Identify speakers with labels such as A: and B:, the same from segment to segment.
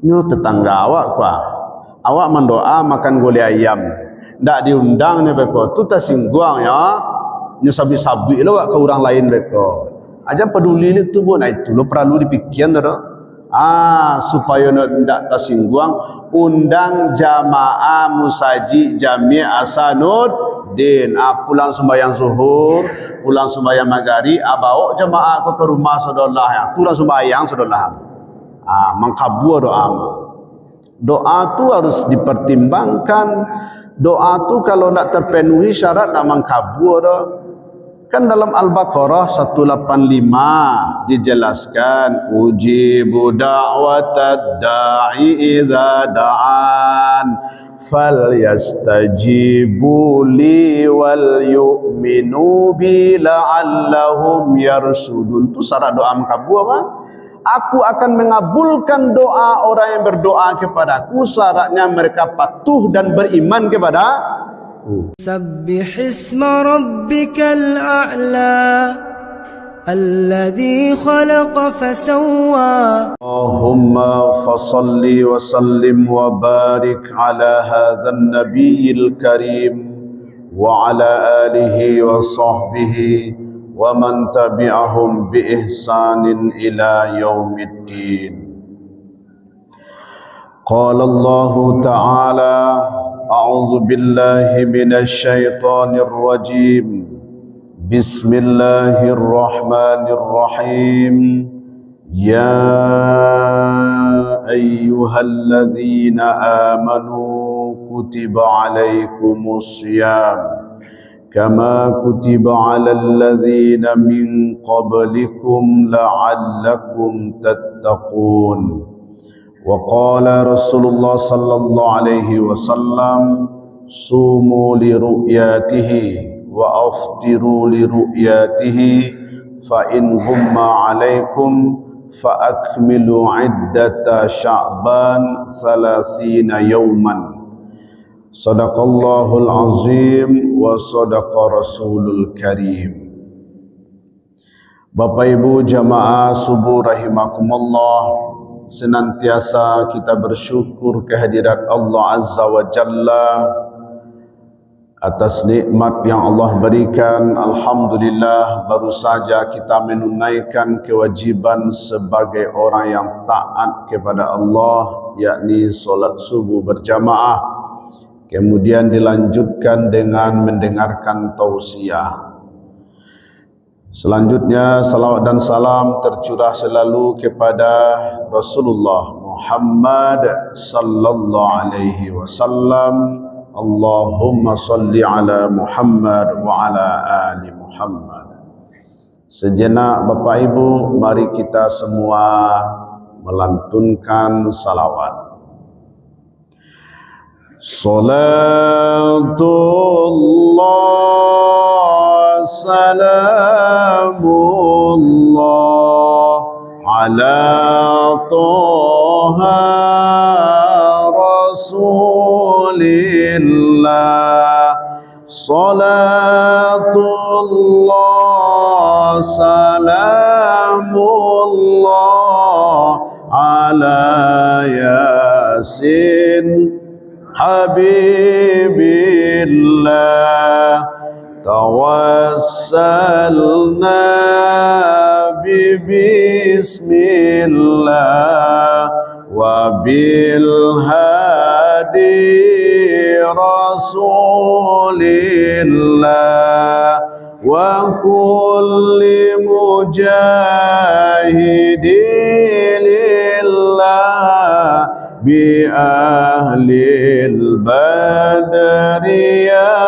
A: Nyu tetangga awak kuah. Awak mendoa makan gulai ayam. Ndak diundangnya beko. Tu tersinggung ya. Nyu sabi-sabi lo ke orang lain beko. Aja peduli itu pun. Nah itu lo perlu dipikirkan dah. Supaya ndak tersinggung. Undang jamaah musaji jami' Asanuddin. Pulang sembahyang zuhur, pulang sembahyang maghrib, bawa jamaah ke rumah saudara ya. Turun sembahyang saudara. Mengkabul doa. Doa tu harus dipertimbangkan. Doa tu kalau nak terpenuhi syarat nak mengkabul dah. Kan dalam Al-Baqarah 185 dijelaskan ujibu da'watad da'i idza da'an falyastajibu li wal yu'minu bi la'allahum yarsudun. Tu syarat doa mengkabul apa? Aku akan mengabulkan doa orang yang berdoa kepadaku, syaratnya mereka patuh dan beriman kepada
B: سبح اسم ربك الأعلى الذي خلق فسوى
A: اللهم فصل وسلم وبارك على هذا النبي الكريم وعلى آله وصحبه ومن تبعهم بإحسان إلى يوم الدين. قال الله تعالى أعوذ بالله من الشيطان الرجيم بسم الله الرحمن الرحيم يا أيها الذين آمنوا كتب عليكم الصيام كما كتب على الذين من قبلكم لعلكم تتقون. وقال رسول الله صلى الله عليه وسلم صوموا لرؤياته وأفطروا لرؤياته فإن غم عليكم فأكملوا عدة شعبان 30 يوما. صدق الله العظيم وصدق رسول الكريم. Bapak Ibu jamaah subuh rahimakumullah, senantiasa kita bersyukur kehadirat Allah Azza wa Jalla atas nikmat yang Allah berikan. Alhamdulillah, baru saja kita menunaikan kewajiban sebagai orang yang taat kepada Allah, yakni solat subuh berjamaah. Kemudian dilanjutkan dengan mendengarkan tausiah. Selanjutnya salawat dan salam tercurah selalu kepada Rasulullah Muhammad sallallahu alaihi wasallam. Allahumma salli ala Muhammad wa ala ali Muhammad. Sejenak Bapak Ibu, mari kita semua melantunkan salawat. Salatullah salamullah ala toha rasulillah. Salatullah salamullah ala yasin habibillah. Tawassalna bismillah wa bil hadi rasulillah wa kulli mujahidin lillah bi ahlil badri ya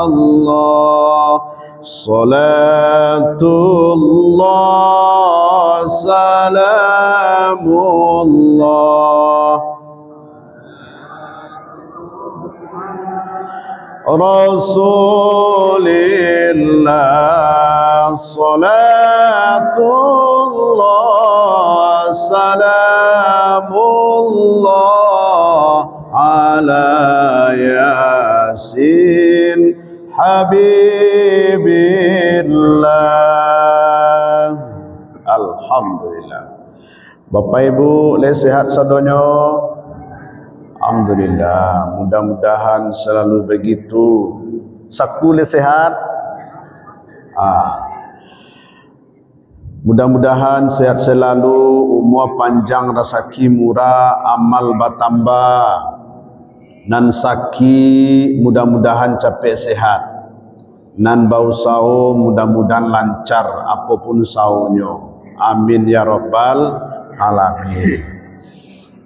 A: Allah. Salatullah salamullah rasulillah. Salatullah salamullah ala yasin habibillah. Alhamdulillah. Bapak Ibu, le sehat sadonyo? Alhamdulillah, mudah-mudahan selalu begitu. Saku le sehat? Mudah-mudahan sehat selalu, umur panjang, rezeki murah, amal bertambah. Nan saki mudah-mudahan capek sehat. Nan bau sao mudah-mudahan lancar apapun saonyo. Amin ya rabbal alamin.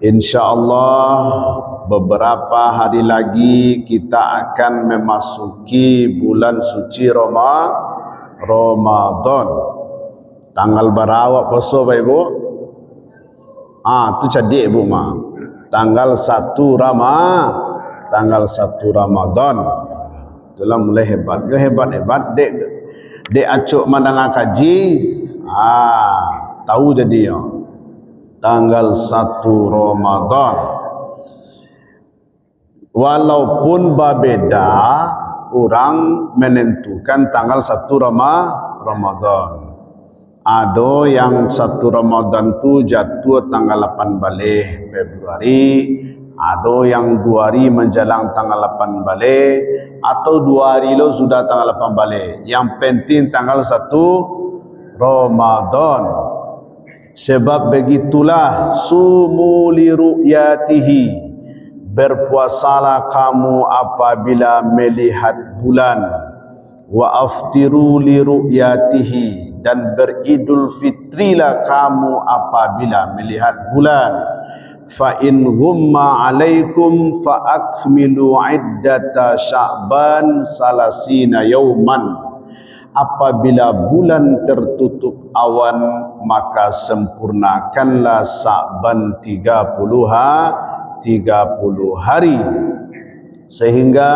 A: InsyaAllah beberapa hari lagi kita akan memasuki bulan suci Ramadan. Tanggal berapa puasa Bapak Ibu? Tu cadik Bu Ma. Tanggal 1 Ramadan. Itulah mulai hebat. Hebat. Dek acuk mandang kaji. Tahu jadi ya. Tanggal 1 Ramadan. Walaupun berbeda, orang menentukan tanggal 1 Ramadan. Ada yang 1 Ramadan tu jatuh tanggal 8 Februari, ada yang 2 hari menjelang tanggal 8 balik, atau 2 hari lo sudah tanggal 8 balik. Yang penting tanggal 1 Ramadan. Sebab begitulah sumu li ru'yatihi, berpuasalah kamu apabila melihat bulan, wa aftiru li ru'yatihi, dan beridul fitrilah kamu apabila melihat bulan. Fa in ghumma alaikum fa akmilu iddata sya'ban salasina yauman. Apabila bulan tertutup awan, maka sempurnakanlah Sya'ban 30 hari. Sehingga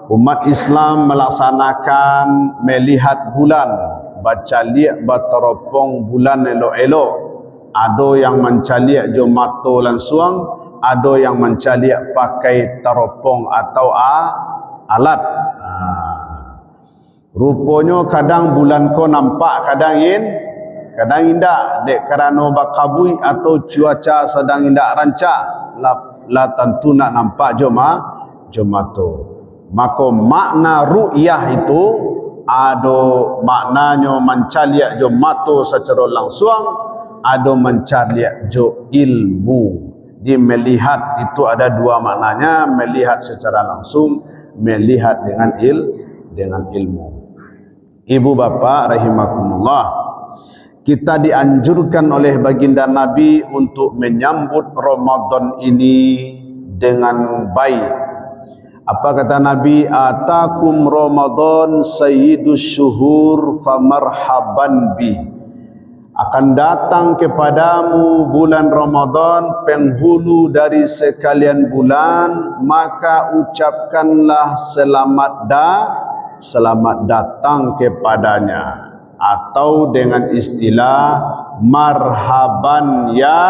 A: umat Islam melaksanakan melihat bulan, baca liak bateropong bulan elok-elok. Ada yang mencaliak jo mato langsung, ada yang mencaliak pakai teropong atau alat. Rupanya kadang bulan ko nampak, kadang indak. Dek kerana bakabui atau cuaca sedang indak rancak, la tentu nak nampak jo mato. Maka makna ru'yah itu ada maknanya mencaliak jo mato secara langsung, ada mencaliak jo ilmu. Di melihat itu ada dua maknanya, melihat secara langsung, melihat dengan ilmu. Ibu bapa rahimakumullah, kita dianjurkan oleh baginda Nabi untuk menyambut Ramadan ini dengan baik. Apa kata Nabi? Atakum Ramadan sayyidus syuhur famarhaban bih. Akan datang kepadamu bulan Ramadan, penghulu dari sekalian bulan, maka ucapkanlah selamat datang kepadanya, atau dengan istilah marhaban ya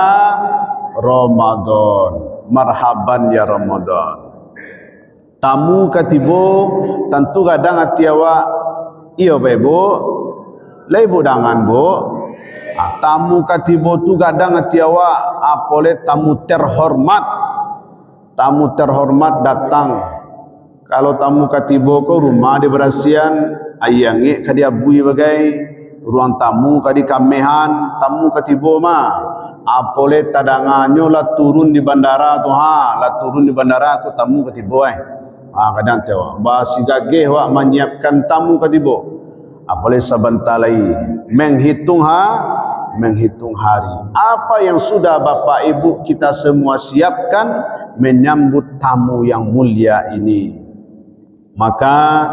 A: Ramadan. Marhaban ya Ramadan. Tamu katibo tentu kadang hati awak iyo Bapak Ibu, lai budangan Bu. Tamu katibo tu kadang hati awak apole tamu terhormat. Tamu terhormat datang. Kalau tamu katibo ko rumah di berasian, ayangi kadi abui bagai ruang tamu kadi kamehan, tamu katibo mah apole tadanganyo la turun di bandara tu la turun di bandara aku tamu katibo kadang tewa basi gageh wak menyiapkan tamu katibo apole sebentar lagi menghitung hari. Apa yang sudah Bapak Ibu kita semua siapkan menyambut tamu yang mulia ini. Maka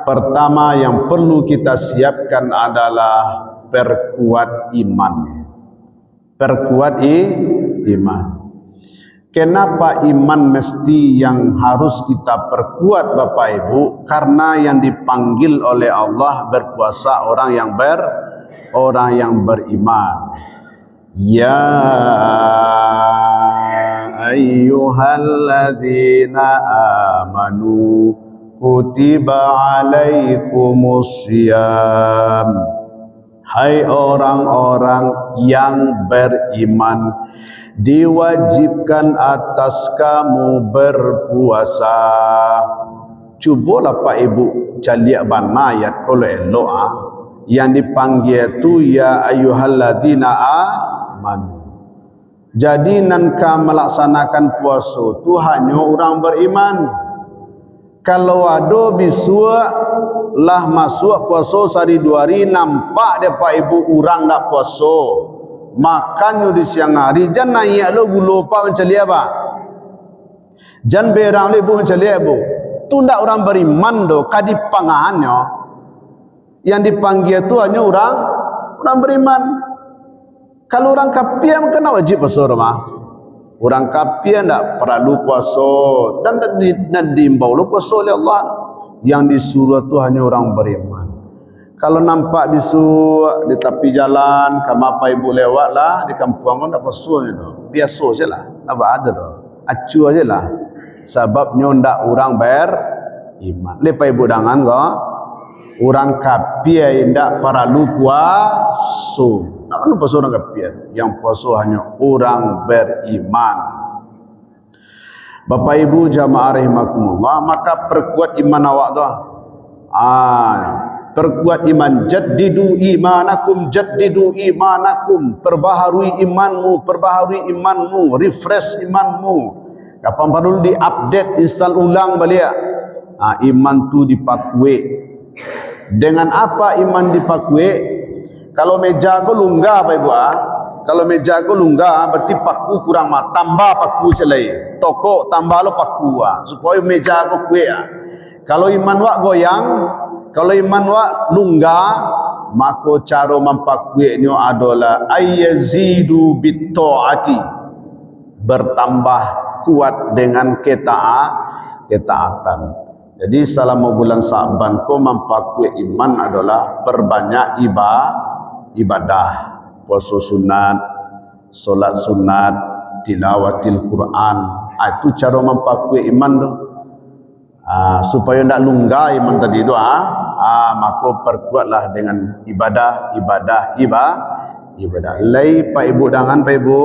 A: pertama yang perlu kita siapkan adalah perkuat iman. Perkuat iman. Kenapa iman mesti yang harus kita perkuat Bapak Ibu? Karena yang dipanggil oleh Allah berpuasa orang yang beriman. Ya ayyuhalladzina amanu kutiba alaikumus syiyam. Hai orang-orang yang beriman, diwajibkan atas kamu berpuasa. Cubalah Pak Ibu caliak ban ayat kalau elok yang dipanggil tu ya ayyuhalladzina amanu. Jadi nanka melaksanakan puasa tu hanya orang beriman. Kalau ada bisua lah masuk puasa sehari 2 hari, nampak dia Pak Ibu orang tak puasa, makannya di siang hari, jangan naik lo gula apa macam dia apa, jangan berang lo ibu macam dia ibu, tu tak orang beriman do, kadipangannya yang dipanggil tu hanya orang beriman. Kalau orang kafir kena wajib puasa rumah. Orang kafir tak perlu puasa dan diimbau lo puasa oleh Allah. Yang disuruh tu hanya orang beriman. Kalau nampak bisu di tepi jalan, kamu apa ibu lewat lah di kampung kau tak puasa tu, biasa je lah, tak ada tu, acu aja lah. Sebabnya ndak orang beriman. Lepas ibu dangan kau, orang kafir ndak perlu puasa. Tak perlu puasa orang kafir. Yang puasa hanya orang beriman. Bapak Ibu jamaah rahimakumullah, maka perkuat iman awak tu. Perkuat iman, jaddidu imanakum, perbaharui imanmu, refresh imanmu. Kapan perlu diupdate, install ulang balik. Iman tu dipakui. Dengan apa iman dipakui? Kalau meja aku lunggah Pak Ibu kalau meja aku lunggah, berarti paku kurang tambah paku celai. Tokok tambah lo paku supaya meja aku kuat. Kalau iman wak goyang, kalau iman wak lunggah, maka cara mempakuinya adalah ayyazidu bitta'ati, bertambah kuat dengan ketaatan. Jadi selama bulan Sa'ban ko mempakui iman adalah perbanyak ibadah. Puasa sunat, solat sunat, tilawatil Quran. Itu cara mempakui iman tu. Supaya tak lunggah iman tadi tu. Maka perkuatlah dengan ibadah. Lai Pak Ibu dangan Pak Ibu.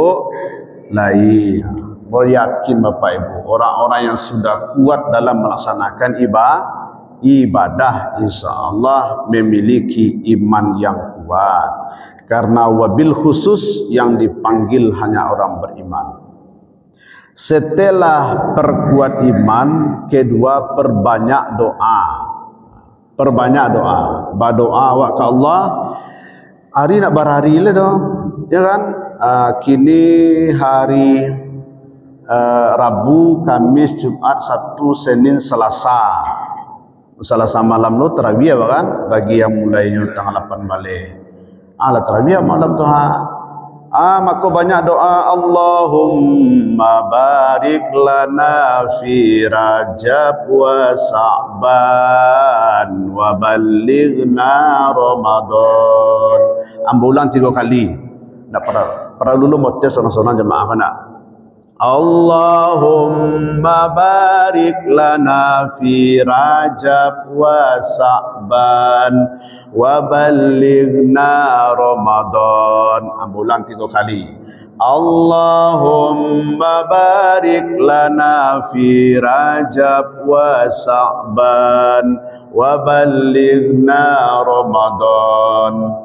A: Lai. Beryakin Bapak Ibu. Orang-orang yang sudah kuat dalam melaksanakan ibadah insya-Allah memiliki iman yang kuat. Karena wabil khusus yang dipanggil hanya orang beriman. Setelah perkuat iman, kedua perbanyak doa. Berdoa awak ke Allah. Hari nak berhari lah doh. Ya kan? Kini hari Rabu, Kamis, Jumat, Sabtu, Senin, Selasa. Selasa malam lo tarawih kan? Bagi yang mulainya tanggal 8 balik. Alat tarawih malam tu maka banyak doa. Allahumma barik lana fi Rajab wa Sa'ban wa ballighna Ramadan. Ambulan 3 kali. Tak perlu dulu motes orang-orang jemaah kan. Allahumma barik lana fi Rajab wa Sa'ban wa ballighna Ramadan. Ambulan 3 kali. Allahumma barik lana fi Rajab wa Sa'ban wa ballighna Ramadan.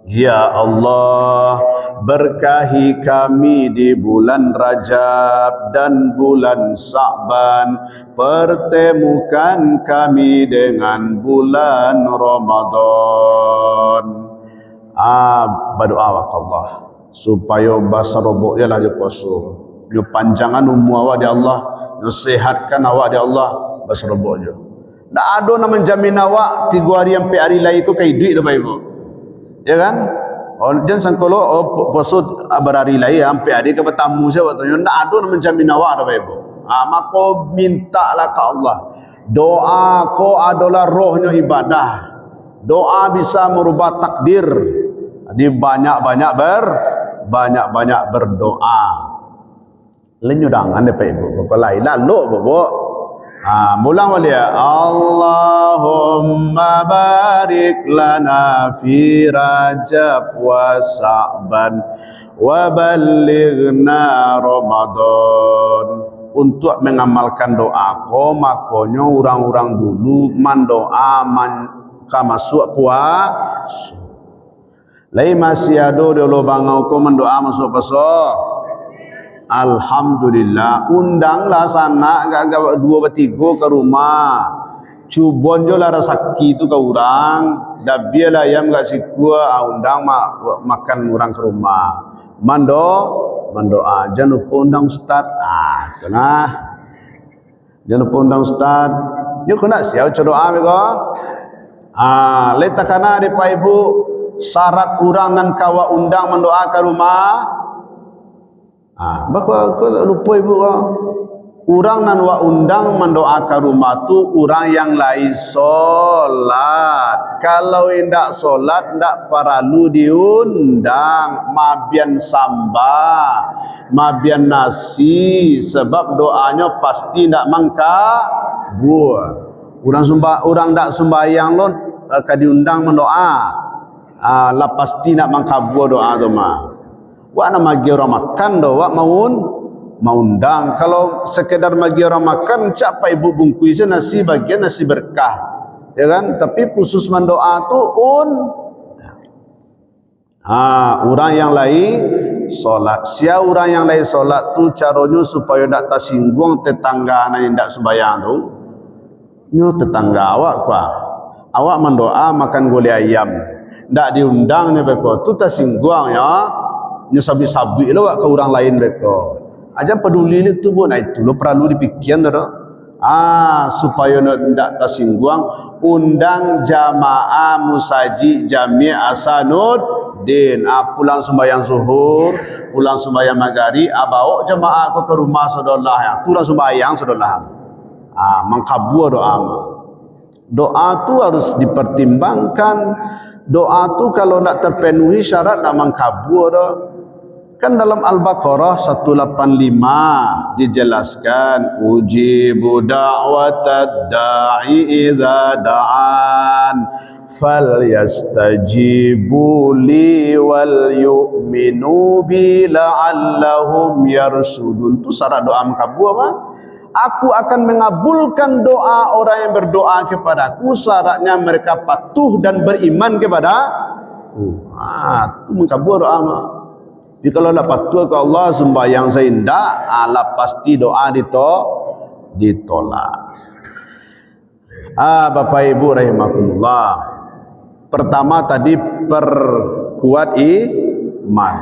A: Ya Allah, berkahi kami di bulan Rajab dan bulan Sa'ban. Pertemukan kami dengan bulan Ramadan. Berdoa awak Allah supaya bahasa robok ialah dia puasa. Dia panjangan umur awak di Allah, dia sehatkan awak di Allah, bahasa robok je. Tak ada nak menjamin awak 3 hari sampai hari lain tu kai duit dah Bapak Ibu. Ya kan? Jangan sangka puasa berhari lain sampai hari ke bertamu saya waktunya. Tak ada nak menjamin awak dah Bapak Ibu. Maka mintalah ke Allah. Doa ko adalah rohnya ibadah. Doa bisa merubah takdir. Jadi banyak-banyak berdoa. Lenyu dangan Bapak Ibu. Bapak lain lalu Bapak. Mulang wali ya. Allahumma barik lana fi Rajab wa Sa'ban wa balighna Ramadan. Untuk mengamalkan doa ko makonyo orang-orang dulu mandoa masuk puasa. Lai masih ada dulu bangau ko mendoa masuk puasa. Alhamdulillah, undanglah sana agak 2-3 ke rumah. Cubon jo lah rezeki tu ke orang, dah biarlah ayam gak sikua, undang makan orang ke rumah. Mandoa, jangan lupa undang ustaz. Kena. Jangan lupa undang ustaz. Yo kena siap doa bego. Letakana di Pak Ibu syarat orang nan kawa undang mendoa ke rumah. Bakwa lupa ibu orang nan wa undang mendoa ke rumah tu orang yang lain solat. Kalau indak solat ndak perlu diundang. Mabian samba, mabian nasi, sebab doanya pasti ndak mangkabul. Orang ndak sembahyang lo ka diundang mendoa. Lah pasti ndak mangkabul doa tu mah. Wak nak magi orang makan do, wak maundang. Kalau sekedar magi orang makan, cak Pak Ibu bungkus nasi bagian nasi berkah, ya kan? Tapi khusus mendoa tu orang yang lain solat. Sia orang yang lain solat tu caranya supaya tak tersinggung tetangga yang tak sembahyang tu. Nyo tetangga awak mendoa makan gulai ayam, tak diundangnya beko tu tersinggung ya. Nyo sabi-sabi lo ke orang lain beko. Aja peduli itu pun itu lo perlu dipikirkan dah. Supaya tidak tersinggung, undang jamaah musaji jami' Asanuddin. Pulang sembahyang zuhur, pulang sembahyang maghrib, bawa jamaah aku ke rumah saudara ya. Turun sembahyang saudara. Mangkabul doa. Doa tu harus dipertimbangkan. Doa tu kalau nak terpenuhi syarat nak mangkabul dah. Kan dalam Al-Baqarah 185 dijelaskan ujibu da'watad da'i idza da'an falyastajibu li wal yu'minu bi la'allahum yarsudun. Tu syarat doa mangkabul apa? Aku akan mengabulkan doa orang yang berdoa kepadaku, syaratnya mereka patuh dan beriman kepada tu mangkabul doa mah. Jadi kalau nak patuh ke Allah sembahyang seindah, lah pasti doa ditolak. Bapak Ibu rahimakumullah. Pertama tadi perkuat iman.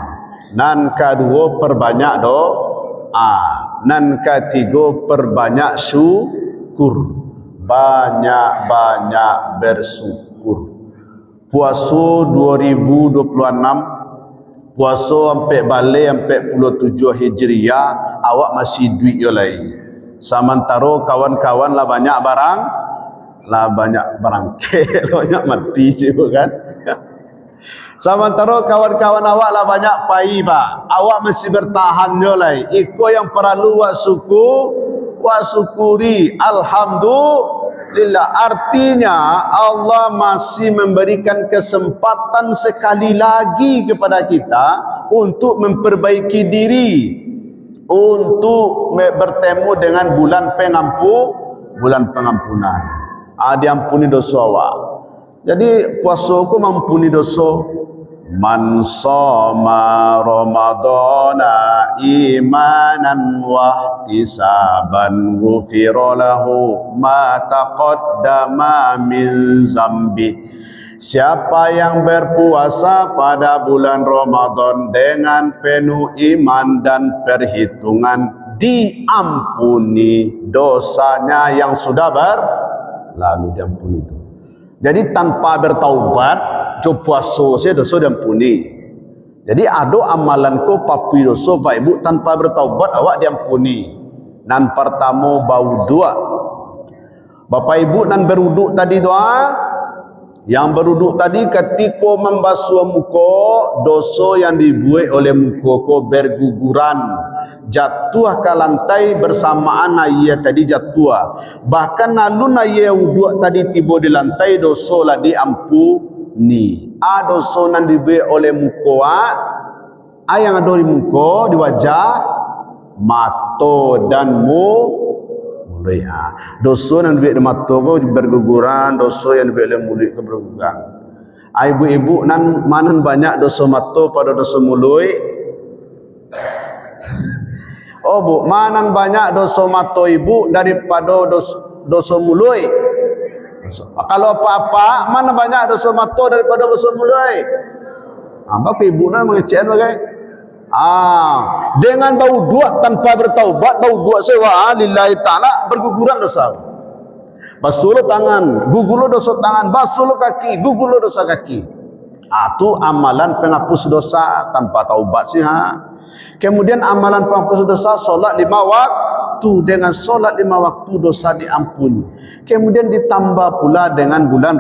A: Nan kedua perbanyak doa. Nan ketiga perbanyak syukur. Banyak-banyak bersyukur. Puasa 2026 puasa sampai balik sampai 27 Hijriah, awak masih duit yo lain. Samantara kawan-kawan lah banyak barang banyak mati je kan. Samantara kawan-kawan awak lah banyak pai ba. Awak masih bertahan yo lain. Iko yang perlu wa syukuri. Alhamdulillah. Artinya Allah masih memberikan kesempatan sekali lagi kepada kita untuk memperbaiki diri, untuk bertemu dengan bulan pengampunan. Diampuni dosa awak. Jadi puasa ku mampuni dosa. Man shoma ramadhana imanan wa ihtisaban ghufira lahu ma taqaddama min zambi. Siapa yang berpuasa pada bulan Ramadan dengan penuh iman dan perhitungan, diampuni dosanya yang sudah berlalu, diampuni itu. Jadi tanpa bertaubat, coba puasa saya dosa diampuni. Jadi ada amalan ko papi dosa Pak Ibu tanpa bertaubat awak diampuni. Nan pertama bau dua. Bapak Ibu nan berwuduk tadi doa, Yang beruduk tadi ketika membasuh muka, dosa yang dibuat oleh muka ko berguguran, jatuh ke lantai bersamaan ia tadi jatuh. Bahkan alun ia wuduk tadi tiba di lantai, dosa lah diampuni. Dosa yang dibuat oleh muka, yang ada di muka, di wajah, mata dan mulut. Dosa yang dibuat di mata ko berguguran, dosa yang dibuat oleh mulut ko berguguran. Ibu-ibu nan manan banyak dosa mata pada dosa mulut. Oh bu, manan banyak dosa mata ibu daripada dosa mulut. Kalau apa-apa, mana banyak dosa mata daripada dosa mulut. Maka ibu nan mengecewakan bagai. Dengan bau dua tanpa bertaubat, bau dua sewa lillahi ta'ala, berguguran dosa. Basuh tangan, gugur dosa tangan, basuh kaki, gugur dosa kaki. Itu amalan penghapus dosa tanpa taubat sih. Kemudian amalan penghapus dosa, solat 5 waktu. Dengan solat 5 waktu dosa diampuni. Kemudian ditambah pula dengan bulan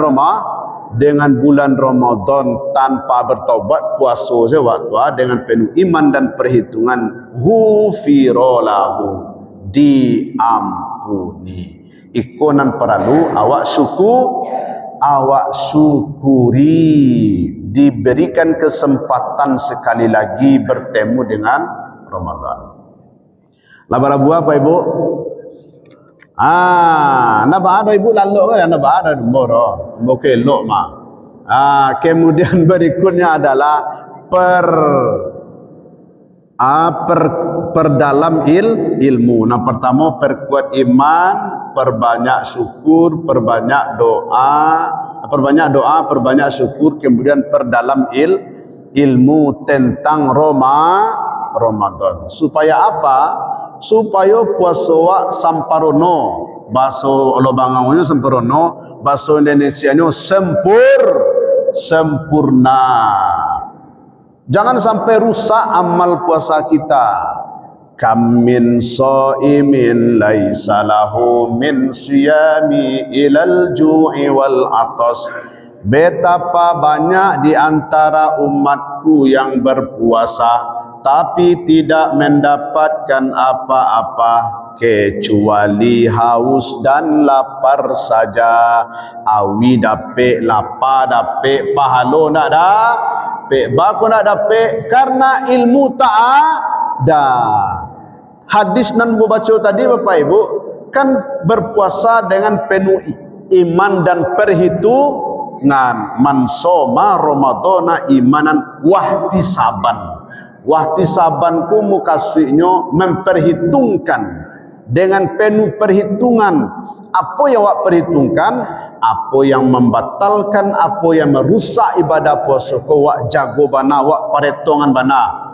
A: Ramadan tanpa bertaubat, puasa sewaktu dengan penuh iman dan perhitungan, ghufira lahu, diampuni. Ikonan perlu awak syukuri, diberikan kesempatan sekali lagi bertemu dengan Ramadan. Labar apa ibu? Naba ada ibu lalu kan, naba ada moro, bukan elok mah. Kemudian berikutnya adalah perdalam ilmu. Nah, pertama perkuat iman, perbanyak syukur, perbanyak doa, perbanyak syukur, kemudian perdalam ilmu tentang Ramadan. Supaya apa? Supaya puasa samparono, bahasa Olobangannya samparono, bahasa Indonesianya sempurna. Jangan sampai rusak amal puasa kita. Kam min shaimin laisa lahu min siyami ilal ju'i wal atas. Betapa banyak di antara umatku yang berpuasa tapi tidak mendapatkan apa-apa kecuali haus dan lapar saja. Awi dapet lapar, dapet pahalo nak dah, dapet bako nak dapet karena ilmu tak ada. Hadis nan baca tadi Bapak Ibu kan berpuasa dengan penuh iman dan perhitungan. Man soma Ramadana imanan wahtisaban. Wahtisabanku mukaswinya memperhitungkan dengan penuh perhitungan. Apa yang awak perhitungkan, apa yang membatalkan, apa yang merusak ibadah puasa ko awak jago bana, awak perhitungan bana.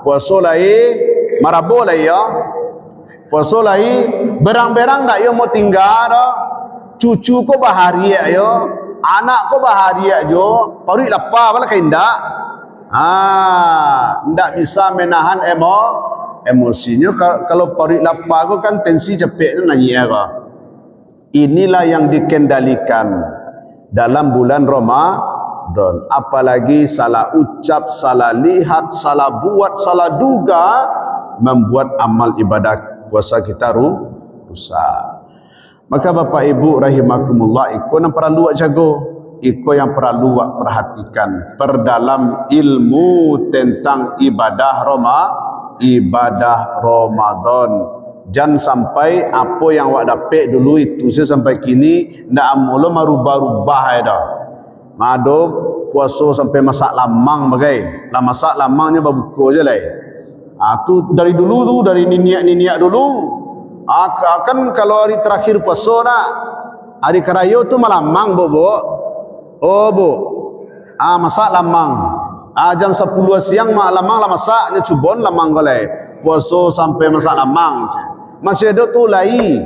A: Puasa lai marabo lai ya. Puasa lai berang-berang dak yo mau tinggal dah. Cucu ko bahagia yo, anak ko bahagia jo, paru lapar bala kaindak. Ndak bisa menahan emosinya. Kalau parit lapar ko kan tensi cepet nanya ko. Inilah yang dikendalikan dalam bulan Ramadan. Apalagi salah ucap, salah lihat, salah buat, salah duga membuat amal ibadah puasa kita rusak. Maka Bapak Ibu rahimakumullah, ikut yang perlu jago, ikut yang perlu perhatikan, perdalam ilmu tentang ibadah Ramadan. Jangan sampai apa yang awak dapat dulu itu sampai kini ndak mula merubah-rubah dah. Mado puasa sampai masak lamang bagai. Lah masak lamangnya berbuka je lah. Tu dari dulu tu, dari niniak dulu. Kan kalau hari terakhir puasa nak, hari keraya tu malamang bu. Oh bu, masak lamang. Jam 10 siang lamang lah masak, ni cubon lamang golai. Puasa sampai masak lamang. Masih ada tu lai.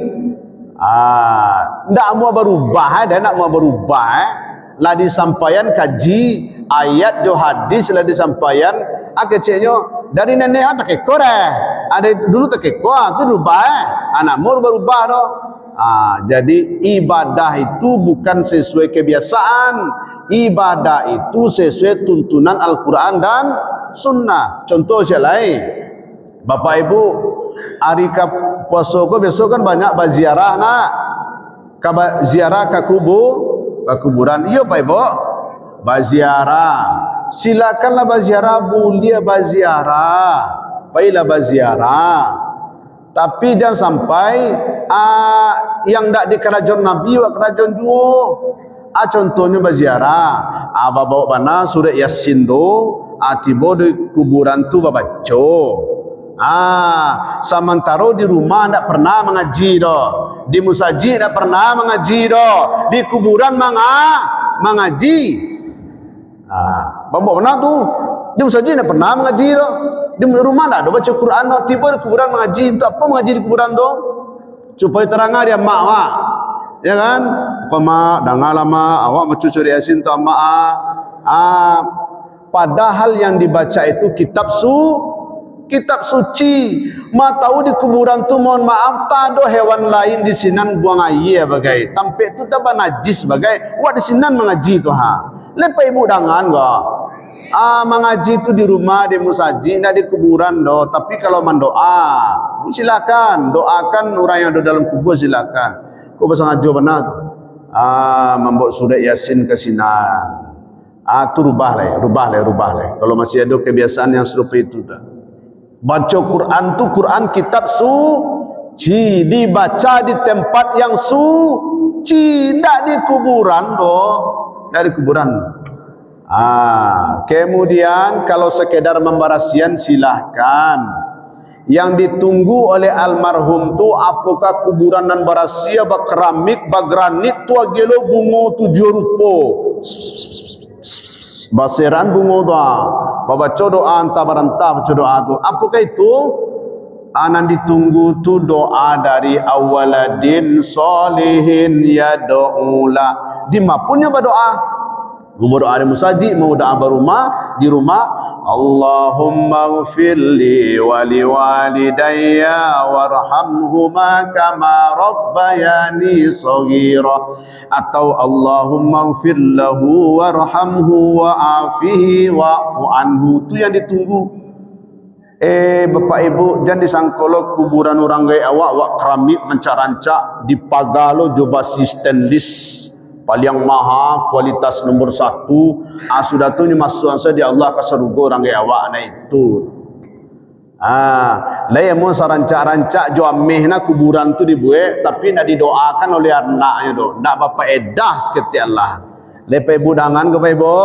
A: Ndak mau berubah, nak mau berubah. Lah disampaikan kaji ayat jo hadis lah disampaikan. Kecilnya dari nenek tak kekor ada dulu tak kekor tu rubah. Anak mau berubah doh. Jadi ibadah itu bukan sesuai kebiasaan. Ibadah itu sesuai tuntunan Al-Quran dan Sunnah. Contoh saya lain, Bapak Ibu, hari puasa ko besok kan banyak berziarah nak, ziarah ke kuburan. Iya Pak Ibu, berziarah. Silakanlah berziarah, boleh berziarah, baiklah berziarah. Tapi jangan sampai yang tak di kerajaan Nabi wa kerajaan juga. Contohnya berziarah, bawa mana surah Yasin tu, tiba di kuburan tu baca. Sementara di rumah tak pernah mengaji dah, di musajid tak pernah mengaji dah, di kuburan mengaji. Bawa mana tu, di musajid tak pernah mengaji dah, di rumah tak ada baca Quran dah, tiba di kuburan mengaji. Untuk apa mengaji di kuburan tu? Supaya terang dia mak, ya kan? Kau mak, dengarlah mak, awak baca surah Yasin tu mak. Padahal yang dibaca itu kitab suci. Mak tahu di kuburan tu, mohon maaf, tak ada hewan lain di sinan buang air bagai. Tampik tu tak najis bagai. Wak di sinan mengaji tu Lepas ibu dangan gak. Mengaji tu di rumah, di musajid, nak di kuburan doh. Tapi kalau mendoa, silakan doakan orang yang ada dalam kubur, silakan. Kau pasang ajo benar tu. Membuat surah Yasin ke sinan. Tu rubah lah. Kalau masih ada kebiasaan yang serupa itu dah. Baca Quran tu, Quran kitab suci, dibaca di tempat yang suci, tidak di kuburan doh, tidak di kuburan. Kemudian kalau sekedar membarasian silahkan. Yang ditunggu oleh almarhum tu apakah kuburan dan barasia keramik, granit tu agelo bungo 7 rupa. Basiran bungo doa. Baca doa antah barantah baca doa tu. Apakah itu? Anan ditunggu tu doa dari awaladin solihin yad'ula. Di mapunya berdoa. Mau doa di musajid, mau doa di rumah. Allahumma ghfirli wa liwalidayya warhamhuma kama rabbayani shaghira. Atau Allahumma ghfir lahu warhamhu wa'afihi wa'fu anhu. Itu yang ditunggu. Bapak Ibu, jangan disangkolo kuburan orang gaya awak keramik rancak-rancak dipagalo jubah stainless paling maha, kualitas nomor 1. Sudah tu ni masuk saya di Allah ke surga orang gaya awak na itu. Lain mau sarancak-rancak jo ameh na kuburan tu dibuat tapi nak didoakan oleh anaknya do. Nak bapa edah seketi Allah. Lepai budangan ke Ibu?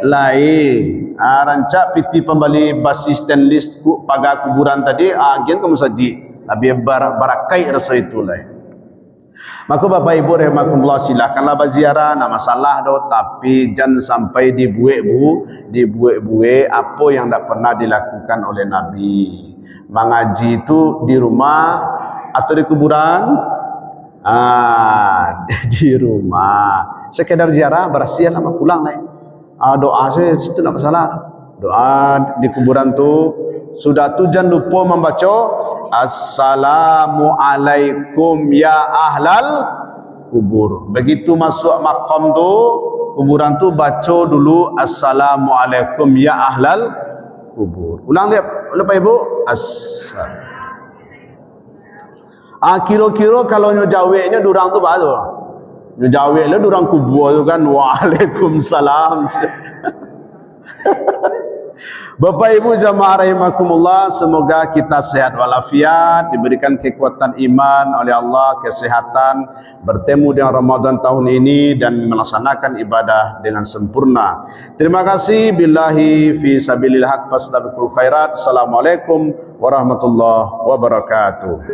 A: Lain. Rancak piti pembali basi stainless pagar kuburan tadi, gen kamu saji. Lebih barakai rasa itu lah. Maka Bapak Ibu rahimakumullah, silakanlah berziarah, nak masalah do, tapi jangan sampai dibuat apa yang tak pernah dilakukan oleh Nabi. Mengaji itu di rumah atau di kuburan? Di rumah. Sekedar ziarah, berasiah lama pulang lah. Doa saya itu tak masalah. Doa di kuburan tu. Sudah tu jangan lupa membaca Assalamualaikum ya ahlal kubur. Begitu masuk makam tu, kuburan tu, baca dulu Assalamualaikum ya ahlal kubur. Ulang dia lepas Ibu. Kira-kira kalau nyojaweknya durang tu apa tu? Nyojaweknya durang kubur tu kan. Waalaikumsalam. Bapak Ibu jamaah rahimakumullah, semoga kita sehat walafiat, diberikan kekuatan iman oleh Allah, kesehatan, bertemu dengan Ramadan tahun ini dan melaksanakan ibadah dengan sempurna. Terima kasih. Billahi fi sabilil haq fastabiqul khairat. Assalamualaikum warahmatullahi wabarakatuh.